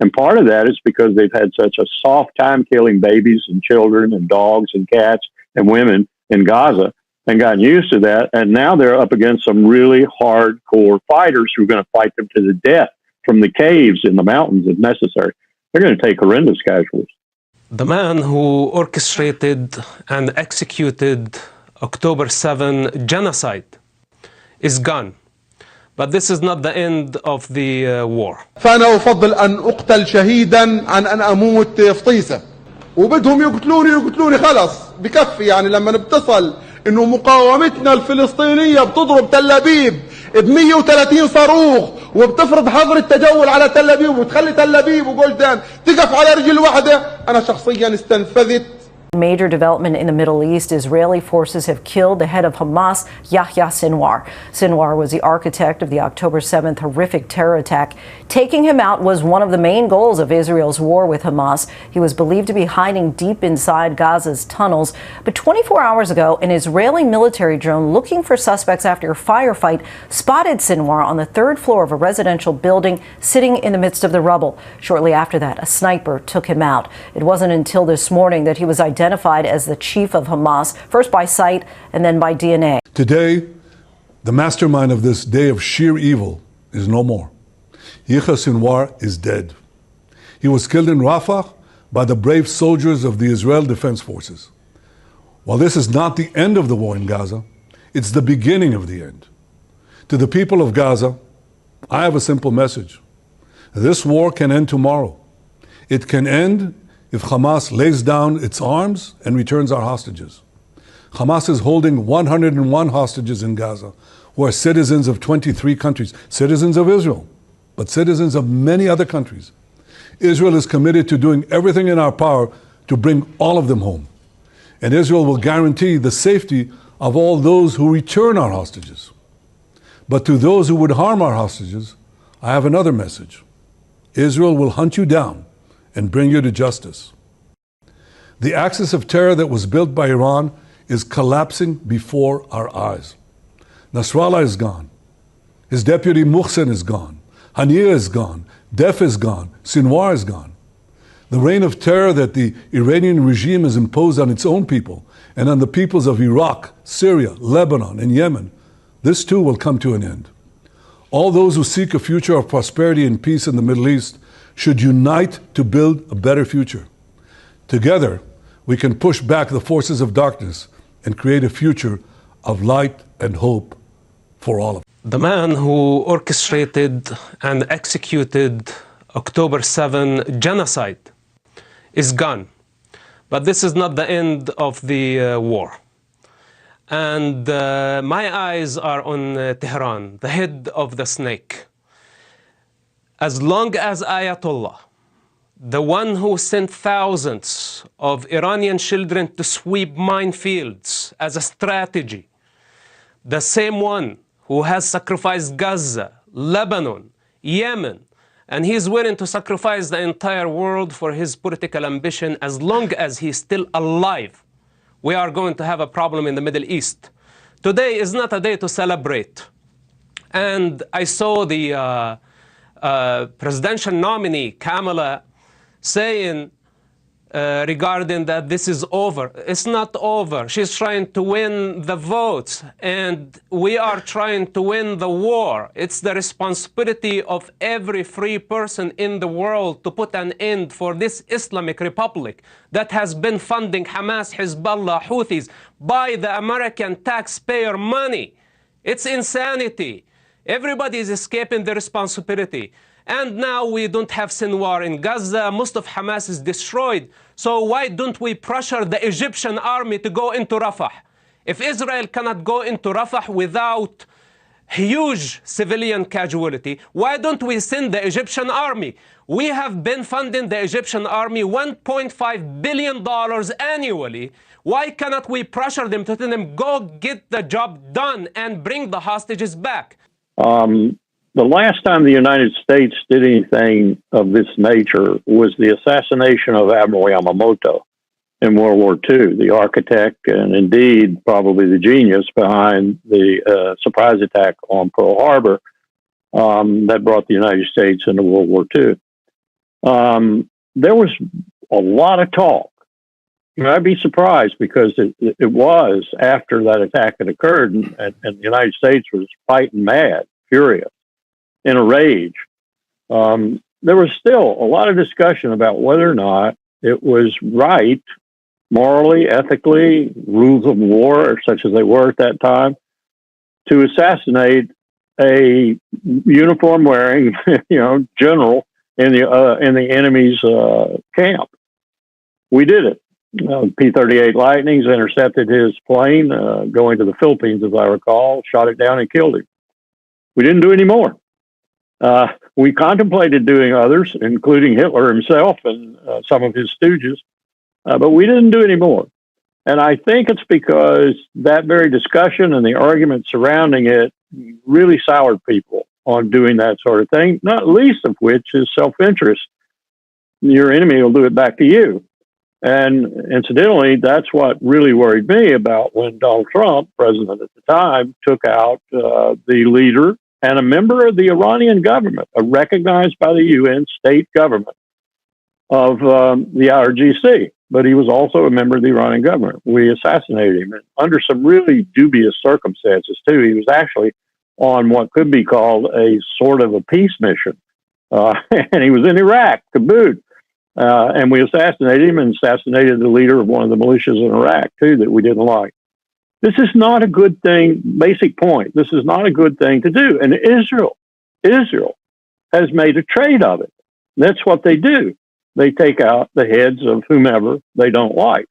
And part of that is because they've had such a soft time killing babies and children and dogs and cats and women in Gaza and gotten used to that. And now they're up against some really hardcore fighters who are going to fight them to the death from the caves in the mountains if necessary. They're going to take horrendous casualties. The man who orchestrated and executed October 7 genocide is gone. But this is not the end of the war. فأنا أفضل أن أقتل شهيدا عن أن أموت فطيسة. وبدهم يقتلوني خلص بكفي. يعني لما بتصل إنه مقاومتنا الفلسطينية بتضرب تل أبيب ب 130 صاروخ وبتفرض حظر التجول على تل أبيب وبتخلي تل أبيب وجولدان تقف على رجل واحدة، أنا شخصيا استنفذت. Major development in the Middle East. Israeli forces have killed the head of Hamas, Yahya Sinwar. Sinwar was the architect of the October 7th horrific terror attack. Taking him out was one of the main goals of Israel's war with Hamas. He was believed to be hiding deep inside Gaza's tunnels. But 24 hours ago, an Israeli military drone looking for suspects after a firefight spotted Sinwar on the third floor of a residential building sitting in the midst of the rubble. Shortly after that, a sniper took him out. It wasn't until this morning that he was identified as the chief of Hamas, first by sight and then by DNA. Today, the mastermind of this day of sheer evil is no more. Yahya Sinwar is dead. He was killed in Rafah by the brave soldiers of the Israel Defense Forces. While this is not the end of the war in Gaza, it's the beginning of the end. To the people of Gaza, I have a simple message. This war can end tomorrow. It can end if Hamas lays down its arms and returns our hostages. Hamas is holding 101 hostages in Gaza who are citizens of 23 countries, citizens of Israel, but citizens of many other countries. Israel is committed to doing everything in our power to bring all of them home. And Israel will guarantee the safety of all those who return our hostages. But to those who would harm our hostages, I have another message. Israel will hunt you down and bring you to justice. The axis of terror that was built by Iran is collapsing before our eyes. Nasrallah is gone. His deputy Muhsin is gone. Haniya is gone. Def is gone. Sinwar is gone. The reign of terror that the Iranian regime has imposed on its own people and on the peoples of Iraq, Syria, Lebanon, and Yemen, this too will come to an end. All those who seek a future of prosperity and peace in the Middle East should unite to build a better future. Together, we can push back the forces of darkness and create a future of light and hope for all of us. The man who orchestrated and executed October 7 genocide is gone. But this is not the end of the war. And my eyes are on Tehran, the head of the snake. As long as Ayatollah, the one who sent thousands of Iranian children to sweep minefields as a strategy, the same one who has sacrificed Gaza, Lebanon, Yemen, and he's willing to sacrifice the entire world for his political ambition, as long as he's still alive, we are going to have a problem in the Middle East. Today is not a day to celebrate. And I saw the presidential nominee, Kamala, saying regarding that this is over. It's not over. She's trying to win the votes, and we are trying to win the war. It's the responsibility of every free person in the world to put an end for this Islamic Republic that has been funding Hamas, Hezbollah, Houthis by the American taxpayer money. It's insanity. Everybody is escaping the responsibility. And now we don't have Sinwar in Gaza. Most of Hamas is destroyed. So why don't we pressure the Egyptian army to go into Rafah? If Israel cannot go into Rafah without huge civilian casualty, why don't we send the Egyptian army? We have been funding the Egyptian army $1.5 billion annually. Why cannot we pressure them to tell them, go get the job done and bring the hostages back? The last time the United States did anything of this nature was the assassination of Admiral Yamamoto in World War II, the architect and indeed probably the genius behind the surprise attack on Pearl Harbor that brought the United States into World War II. there was a lot of talk. I'd be surprised because it was after that attack had occurred, and the United States was fighting mad, furious, in a rage. There was still a lot of discussion about whether or not it was right, morally, ethically, rules of war, such as they were at that time, to assassinate a uniform-wearing, general in the enemy's camp. We did it. P-38 Lightnings intercepted his plane going to the Philippines, as I recall, shot it down and killed him. We didn't do any more. We contemplated doing others, including Hitler himself and some of his stooges, but we didn't do any more. And I think it's because that very discussion and the argument surrounding it really soured people on doing that sort of thing, not least of which is self-interest. Your enemy will do it back to you. And incidentally, that's what really worried me about when Donald Trump, president at the time, took out the leader and a member of the Iranian government, recognized by the UN state government of the IRGC. But he was also a member of the Iranian government. We assassinated him under some really dubious circumstances, too. He was actually on what could be called a sort of a peace mission. And he was in Iraq to boot. And we assassinated him and assassinated the leader of one of the militias in Iraq, too, that we didn't like. This is not a good thing. Basic point. This is not a good thing to do. And Israel has made a trade of it. That's what they do. They take out the heads of whomever they don't like.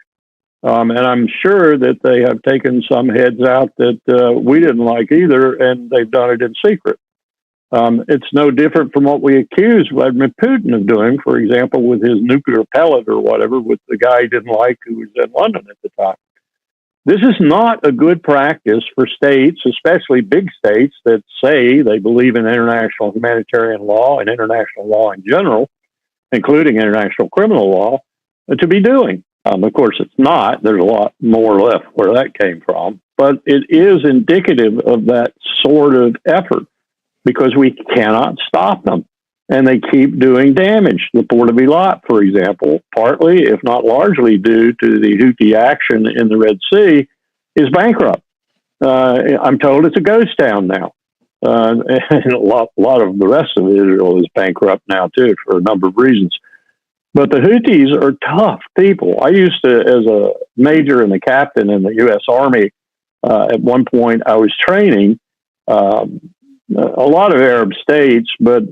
And I'm sure that they have taken some heads out that we didn't like either, and they've done it in secret. It's no different from what we accused Vladimir Putin of doing, for example, with his nuclear pellet or whatever, with the guy he didn't like who was in London at the time. This is not a good practice for states, especially big states that say they believe in international humanitarian law and international law in general, including international criminal law, to be doing. Of course, it's not. There's a lot more left where that came from. But it is indicative of that sort of effort because we cannot stop them. And they keep doing damage. The Port of Eilat, for example, partly, if not largely due to the Houthi action in the Red Sea, is bankrupt. I'm told it's a ghost town now. And a lot of the rest of Israel is bankrupt now, too, for a number of reasons. But the Houthis are tough people. I used to, as a major and a captain in the U.S. Army, at one point I was training a lot of Arab states, but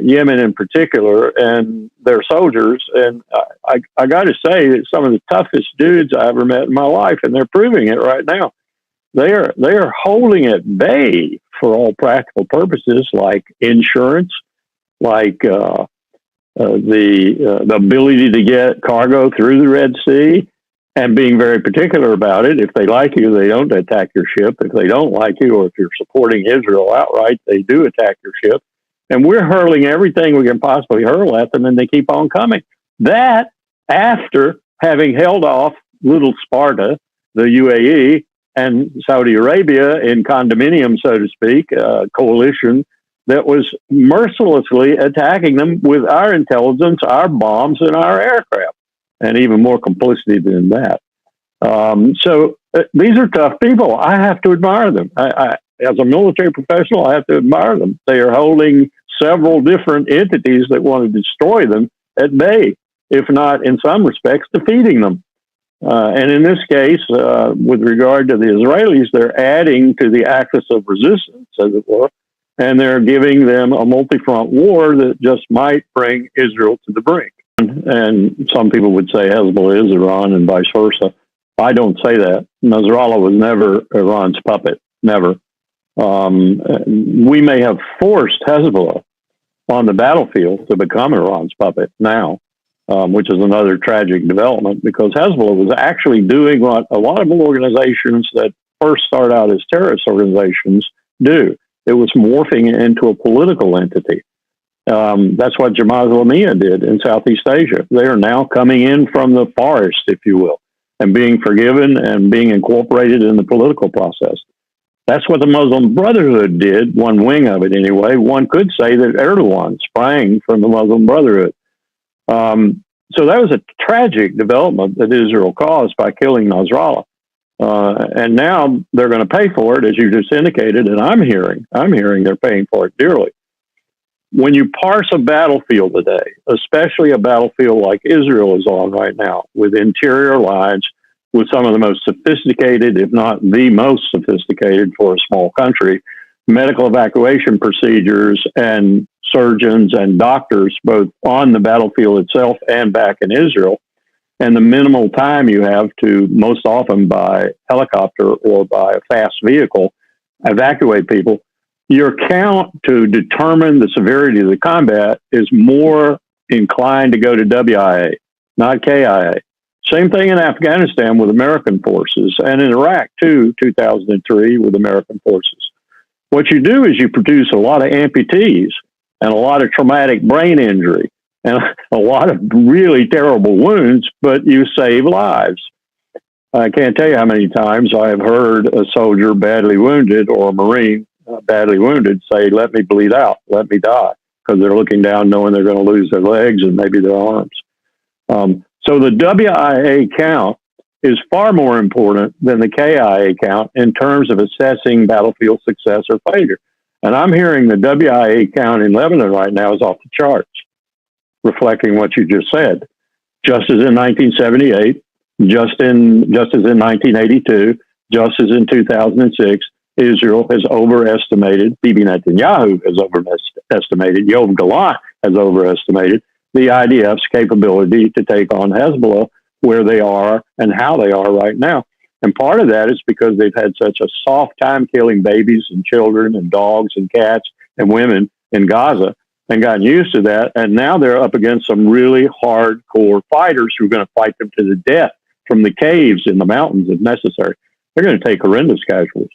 Yemen in particular, and their soldiers. And I got to say that some of the toughest dudes I ever met in my life, and they're proving it right now. They are holding at bay for all practical purposes, like insurance, like the ability to get cargo through the Red Sea, and being very particular about it. If they like you, they don't attack your ship. If they don't like you, or if you're supporting Israel outright, they do attack your ship. And we're hurling everything we can possibly hurl at them, and they keep on coming. That, after having held off little Sparta, the UAE, and Saudi Arabia in condominium, so to speak, coalition that was mercilessly attacking them with our intelligence, our bombs, and our aircraft. And even more complicity than that. So these are tough people. I have to admire them. As a military professional, I have to admire them. They are holding several different entities that want to destroy them at bay, if not, in some respects, defeating them. And in this case, with regard to the Israelis, they're adding to the axis of resistance, as it were, and they're giving them a multi-front war that just might bring Israel to the brink. And some people would say Hezbollah is Iran and vice versa. I don't say that. Nasrallah was never Iran's puppet, never. We may have forced Hezbollah on the battlefield to become Iran's puppet now, which is another tragic development because Hezbollah was actually doing what a lot of organizations that first start out as terrorist organizations do. It was morphing into a political entity. That's what Jamaat al-Islamiyah did in Southeast Asia. They are now coming in from the forest, if you will, and being forgiven and being incorporated in the political process. That's what the Muslim Brotherhood did, one wing of it anyway. One could say that Erdogan sprang from the Muslim Brotherhood. So that was a tragic development that Israel caused by killing Nasrallah. And now they're going to pay for it, as you just indicated, and I'm hearing they're paying for it dearly. When you parse a battlefield today, especially a battlefield like Israel is on right now, with interior lines, with some of the most sophisticated, if not the most sophisticated for a small country, medical evacuation procedures and surgeons and doctors, both on the battlefield itself and back in Israel, and the minimal time you have to, most often by helicopter or by a fast vehicle, evacuate people, your count to determine the severity of the combat is more inclined to go to WIA, not KIA. Same thing in Afghanistan with American forces, and in Iraq too, 2003 with American forces. What you do is you produce a lot of amputees and a lot of traumatic brain injury and a lot of really terrible wounds, but you save lives. I can't tell you how many times I have heard a soldier badly wounded or a Marine badly wounded say, "Let me bleed out, let me die," because they're looking down knowing they're going to lose their legs and maybe their arms. So the WIA count is far more important than the KIA count in terms of assessing battlefield success or failure. And I'm hearing the WIA count in Lebanon right now is off the charts, reflecting what you just said. Just as in 1978, just as in 1982, just as in 2006, Israel has overestimated, Bibi Netanyahu has overestimated, Yoav Gallant has overestimated the IDF's capability to take on Hezbollah where they are and how they are right now. And part of that is because they've had such a soft time killing babies and children and dogs and cats and women in Gaza and gotten used to that. And now they're up against some really hardcore fighters who are going to fight them to the death from the caves in the mountains if necessary. They're going to take horrendous casualties.